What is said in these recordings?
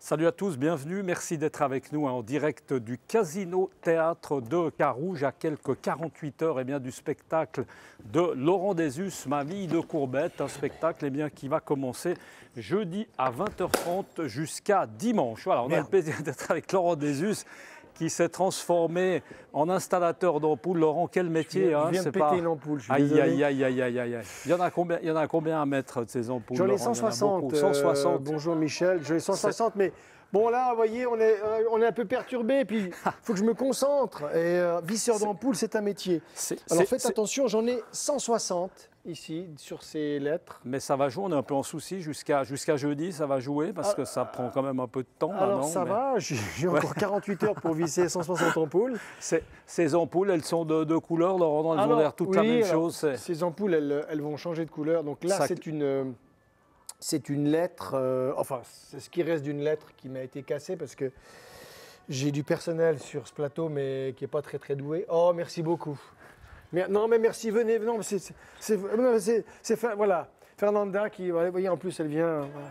Salut à tous, bienvenue. Merci d'être avec nous en direct du Casino Théâtre de Carouge à quelques 48 heures du spectacle de Laurent Désus, Ma vie de Courbette, un spectacle qui va commencer jeudi à 20h30 jusqu'à dimanche. Voilà, on a le plaisir d'être avec Laurent Désus qui s'est transformé en installateur d'ampoules. Laurent, quel métier, je viens de péter une ampoule, je suis désolé. Aïe. Il y en a combien à mettre de ces ampoules? J'en ai 160. 160. Bonjour Michel, j'en ai 160, mais bon là, vous voyez, on est un peu perturbé, puis il faut que je me concentre. Et visseur d'ampoule, c'est un métier. Alors faites attention, j'en ai 160 ici, sur ces lettres. Mais ça va jouer, on est un peu en souci jusqu'à jeudi, ça va jouer, parce que ça prend quand même un peu de temps. Alors ça va, j'ai encore 48 heures pour visser 160 ampoules. Ces ampoules, elles sont de couleur, Laurent, elles ont l'air toutes la même chose. Ces ampoules, elles vont changer de couleur. Donc là, c'est une lettre, enfin, c'est ce qui reste d'une lettre qui m'a été cassée parce que j'ai du personnel sur ce plateau, mais qui n'est pas très doué. Oh, merci beaucoup. Non, mais merci, venez. Non, voilà. Fernanda qui, vous voyez, en plus, elle vient. Voilà.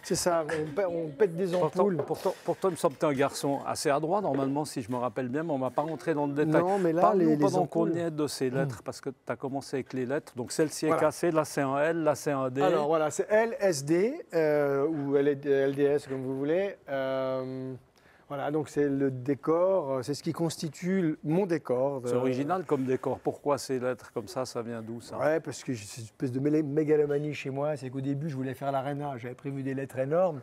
C'est ça, on pète des ampoules. Pourtant, il me semble que tu es un garçon assez adroit, normalement, si je me rappelle bien, mais on ne va pas rentrer dans le détail. Non, mais là, parle-nous pendant qu'on est de ces lettres, parce que tu as commencé avec les lettres. Donc, celle-ci est cassée, là, c'est un L, là, c'est un D. Alors, voilà, c'est LSD, ou LDS, comme vous voulez. Voilà, donc c'est le décor, c'est ce qui constitue mon décor. C'est original comme décor. Pourquoi ces lettres comme ça vient d'où ça? Ouais, parce que c'est une espèce de mégalomanie chez moi. C'est qu'au début, je voulais faire l'Arena. J'avais prévu des lettres énormes.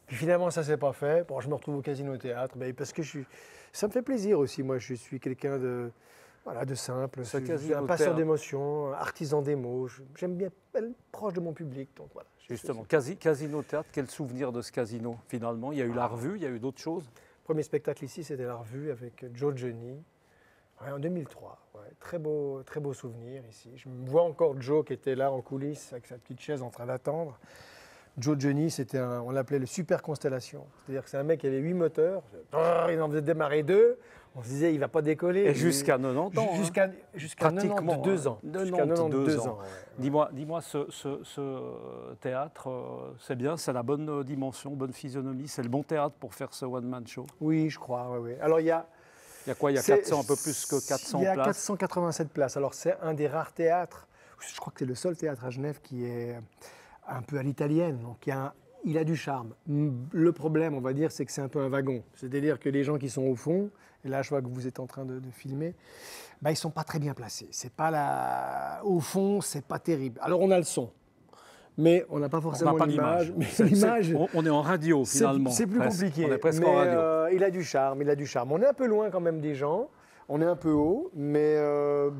Puis finalement, ça ne s'est pas fait. Bon, je me retrouve au Casino Théâtre. Parce que ça me fait plaisir aussi. Moi, je suis quelqu'un de simple. Je suis un passeur d'émotions, artisan des mots. J'aime bien être proche de mon public. Donc voilà. Justement, Casino Théâtre, quel souvenir de ce casino finalement? Il y a eu la revue, il y a eu d'autres choses? Premier spectacle ici, c'était la revue avec Joe Johnny, en 2003. Ouais, très beau souvenir ici. Je me vois encore Joe qui était là en coulisses avec sa petite chaise en train d'attendre. Joe Johnny, on l'appelait le Super Constellation. C'est-à-dire que c'est un mec qui avait 8 moteurs, il en faisait démarrer 2. On se disait, il ne va pas décoller. Et jusqu'à 90 ans. Jusqu'à 92 ans. 92 ans. Ouais. Dis-moi, ce théâtre, c'est bien, c'est la bonne dimension, bonne physionomie, c'est le bon théâtre pour faire ce one-man show? Oui, je crois. Oui. Alors, il y a quoi? Il y a 400, un peu plus que 400 places? Il y a 487 places. Alors, c'est un des rares théâtres, je crois que c'est le seul théâtre à Genève qui est un peu à l'italienne. Donc, il a du charme. Le problème, on va dire, c'est que c'est un peu un wagon. C'est-à-dire que les gens qui sont au fond, et là je vois que vous êtes en train de filmer, ils ne sont pas très bien placés. C'est pas au fond, c'est pas terrible. Alors on a le son, mais on n'a pas forcément l'image. On est en radio finalement. C'est plus compliqué. On est presque en radio. Il a du charme. On est un peu loin quand même des gens. On est un peu haut, mais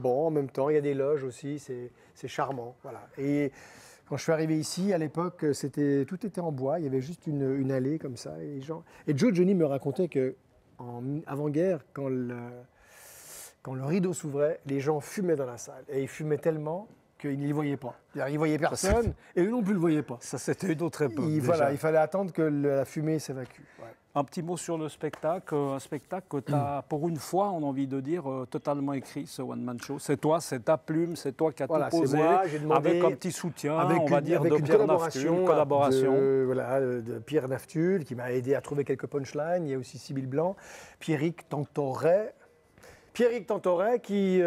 en même temps, il y a des loges aussi. C'est charmant. Voilà. Et quand je suis arrivé ici, à l'époque, tout était en bois. Il y avait juste une allée comme ça. Et Joe Johnny me racontait qu'en avant-guerre, quand le rideau s'ouvrait, les gens fumaient dans la salle. Et ils fumaient tellement qu'ils ne les voyaient pas. Ils ne voyaient personne et eux non plus ne le voyaient pas. Ça, c'était une autre époque. Il fallait attendre que la fumée s'évacue. Ouais. Un petit mot sur le spectacle. Un spectacle que tu as, pour une fois, on a envie de dire, totalement écrit, ce one-man show. C'est toi, c'est ta plume, c'est toi qui as tout posé, avec un petit soutien, on va dire, de Pierre Naftul, une collaboration. De Pierre Naftul, qui m'a aidé à trouver quelques punchlines. Il y a aussi Sybille Blanc, Pierrick Tantoret, qui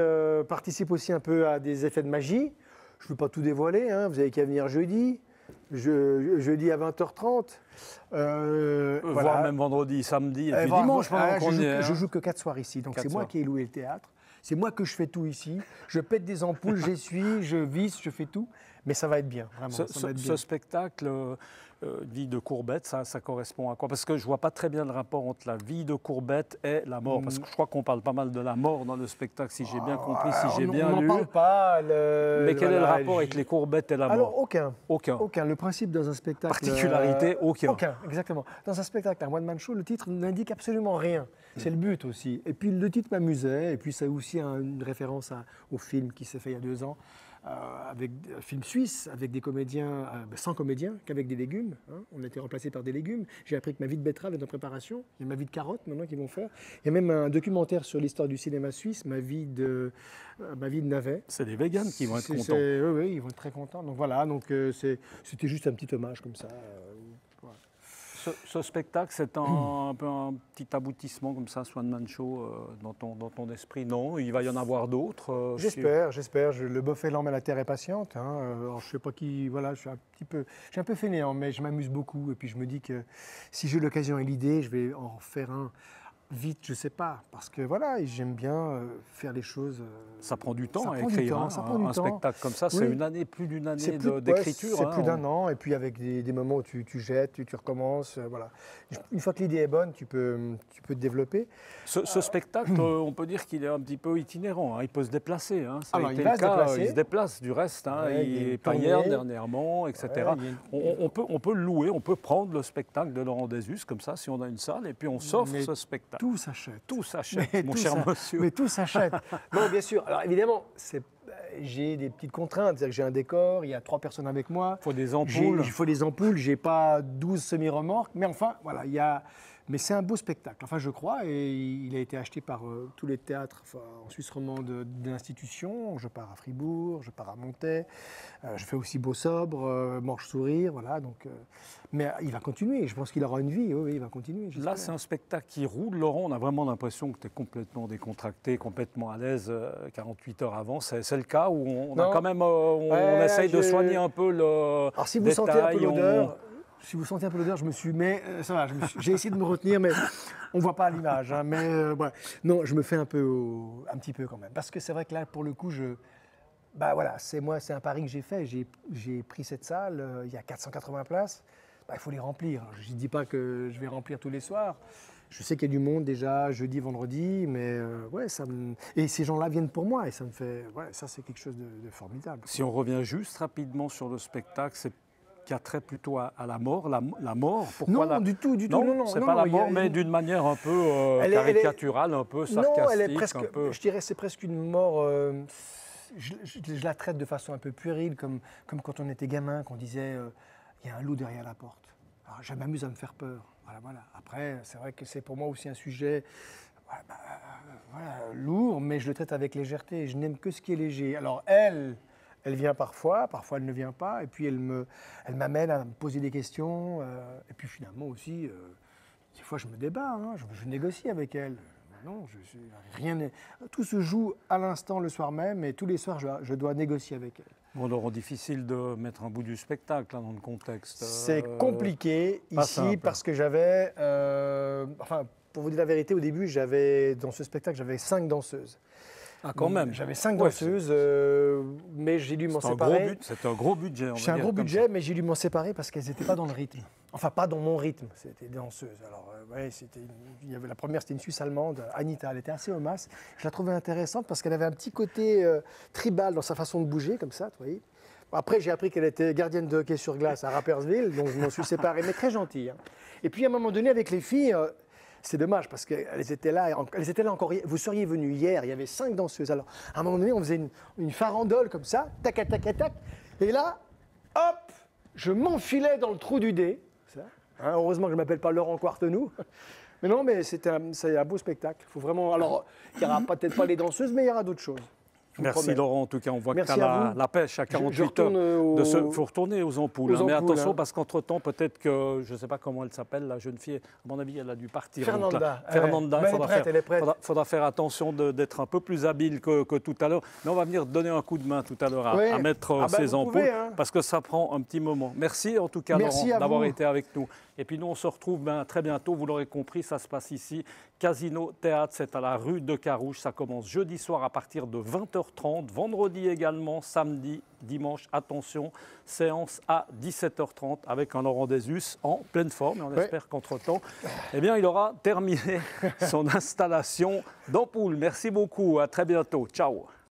participe aussi un peu à des effets de magie. Je ne veux pas tout dévoiler, vous n'avez qu'à venir jeudi. Jeudi à 20h30. Voire même vendredi, samedi et puis dimanche. Je joue que 4 soirs ici, donc c'est moi qui ai loué le théâtre. C'est moi que je fais tout ici. Je pète des ampoules, j'essuie, je visse, je fais tout. Mais ça va être bien, vraiment. Ce spectacle, vie de Courbette, ça correspond à quoi? Parce que je ne vois pas très bien le rapport entre la vie de Courbette et la mort. Parce que je crois qu'on parle pas mal de la mort dans le spectacle, si j'ai bien compris, si j'ai bien lu. On n'en parle pas. Mais quel est le rapport avec les Courbettes et la mort? Alors, aucun. Aucun. Le principe dans un spectacle... Particularité, aucun. Aucun, exactement. Dans un spectacle, un one-man show, le titre n'indique absolument rien. C'est le but aussi. Et puis le titre m'amusait. Et puis c'est aussi une référence au film qui s'est fait il y a 2 ans. Avec un film suisse, avec des comédiens, sans comédiens, qu'avec des légumes. On a été remplacé par des légumes. J'ai appris que ma vie de betterave est en préparation. Il y a ma vie de carotte maintenant qu'ils vont faire. Il y a même un documentaire sur l'histoire du cinéma suisse, ma vie de navet. C'est les véganes qui vont être contents. Oui, ils vont être très contents. Donc voilà, c'était juste un petit hommage comme ça. Ce spectacle, c'est un peu un petit aboutissement comme ça, One Man Show, dans ton esprit? Non, il va y en avoir d'autres? J'espère. Le bœuf est lent, mais la terre est patiente. Hein. Alors, je sais pas qui. Voilà, je suis un peu fainéant, mais je m'amuse beaucoup. Et puis je me dis que si j'ai l'occasion et l'idée, je vais en faire un vite, je sais pas. Parce que voilà, j'aime bien faire les choses. Ça prend du temps ça à prend du écrire temps, hein, ça prend du un temps. spectacle comme ça. C'est Oui. une année, plus d'une année C'est d'écriture. c'est hein, plus d'un an. Et puis avec des moments où tu jettes, tu recommences. Voilà. Une fois que l'idée est bonne, tu peux te développer. Ce spectacle, on peut dire qu'il est un petit peu itinérant. Hein. Il peut se déplacer. Hein. Ça Alors, a il été va le se cas. déplacer. Il se déplace du reste. Hein. Ouais, il y a une Payerne tournée. dernièrement, etc. Ouais, On peut le louer. On peut prendre le spectacle de Laurent Desus comme ça, si on a une salle, et puis on s'offre Mais ce spectacle. tout s'achète. Tout s'achète, Mais mon tout cher ça- monsieur. Mais tout s'achète. Non, bien sûr. Alors évidemment, j'ai des petites contraintes. C'est-à-dire que j'ai un décor, il y a 3 personnes avec moi. Il faut des ampoules. Il faut des ampoules, j'ai pas 12 semi-remorques. Mais enfin, voilà, Mais c'est un beau spectacle, enfin je crois, et il a été acheté par tous les théâtres en Suisse romande de l'institution. Je pars à Fribourg, je pars à Montaix, je fais aussi Beau Sobre, Morche Sourire, voilà. Donc, mais il va continuer, je pense qu'il aura une vie, oui, il va continuer. Là, c'est un spectacle qui roule. Laurent, on a vraiment l'impression que tu es complètement décontracté, complètement à l'aise 48 heures avant. C'est le cas où on a quand même, on essaye de soigner un peu le Alors si vous détail, sentez un peu l'odeur... Si vous sentez un peu l'odeur, je me suis... Mais ça va, j'ai essayé de me retenir, mais on ne voit pas à l'image. Hein, mais voilà. Non, je me fais un petit peu quand même. Parce que c'est vrai que là, pour le coup, bah voilà, c'est un pari que j'ai fait. J'ai pris cette salle, il y a 480 places. Bah, il faut les remplir. Je ne dis pas que je vais remplir tous les soirs. Je sais qu'il y a du monde déjà jeudi, vendredi, mais ouais, et ces gens-là viennent pour moi et ça me fait... Ouais, ça, c'est quelque chose de formidable. Si on revient juste rapidement sur le spectacle, c'est qui a trait plutôt à la mort. La mort, pourquoi non, du tout. Non, c'est pas la mort, mais d'une manière un peu caricaturale, un peu sarcastique. Non, elle est presque, un peu... je dirais c'est presque une mort... je la traite de façon un peu puérile, comme quand on était gamin, qu'on disait il y a un loup derrière la porte. Alors, je m'amuse à me faire peur. Voilà. Après, c'est vrai que c'est pour moi aussi un sujet lourd, mais je le traite avec légèreté. Je n'aime que ce qui est léger. Alors, elle vient parfois elle ne vient pas, et puis elle m'amène à me poser des questions, et puis finalement aussi, des fois je me débat, hein, je négocie avec elle. Non, tout se joue à l'instant le soir même, et tous les soirs je dois négocier avec elle. Bon, Laurent, difficile de mettre un bout du spectacle là, dans le contexte. C'est compliqué ici simple. parce que j'avais, pour vous dire la vérité, au début, dans ce spectacle, j'avais 5 danseuses. Ah, quand même. J'avais 5 danseuses, mais j'ai dû m'en séparer. C'est un gros budget. C'est un gros budget, mais j'ai dû m'en séparer parce qu'elles n'étaient pas dans le rythme. Enfin, pas dans mon rythme. C'était des danseuses. Alors, la première, c'était une Suisse allemande, Anita. Elle était assez homasse. Je la trouvais intéressante parce qu'elle avait un petit côté tribal dans sa façon de bouger, comme ça, vous voyez. Après, j'ai appris qu'elle était gardienne de hockey sur glace à Rapperswil, donc je m'en suis séparé, mais très gentille. Hein. Et puis, à un moment donné, avec les filles... c'est dommage parce qu'elles étaient là encore hier. Vous seriez venus hier, il y avait 5 danseuses. Alors, à un moment donné, on faisait une farandole comme ça, tac, tac, tac, tac. Et là, hop, je m'enfilais dans le trou du dé. Ça, hein, heureusement que je ne m'appelle pas Laurent Quartenou. Mais non, mais c'est un beau spectacle. Faut vraiment. Alors, il n'y aura peut-être pas les danseuses, mais il y aura d'autres choses. Merci Laurent, en tout cas, on voit Merci que tu as la pêche à 48 heures. Il faut retourner aux ampoules. Mais attention, parce qu'entre-temps, peut-être que, je ne sais pas comment elle s'appelle, la jeune fille, à mon avis, elle a dû partir. Fernanda. Fernanda, elle est prête. Faudra faire attention d'être un peu plus habile que tout à l'heure. Mais on va venir donner un coup de main tout à l'heure à mettre ces ampoules, parce que ça prend un petit moment. Merci en tout cas, Laurent, d'avoir été avec nous. Et puis nous, on se retrouve très bientôt. Vous l'aurez compris, ça se passe ici. Casino Théâtre, c'est à la rue de Carouge. Ça commence jeudi soir à partir de 20h30. Vendredi également, samedi, dimanche, attention, séance à 17h30 avec un Laurent Desus en pleine forme. Et on espère qu'entre-temps, il aura terminé son installation d'ampoule. Merci beaucoup. À très bientôt. Ciao.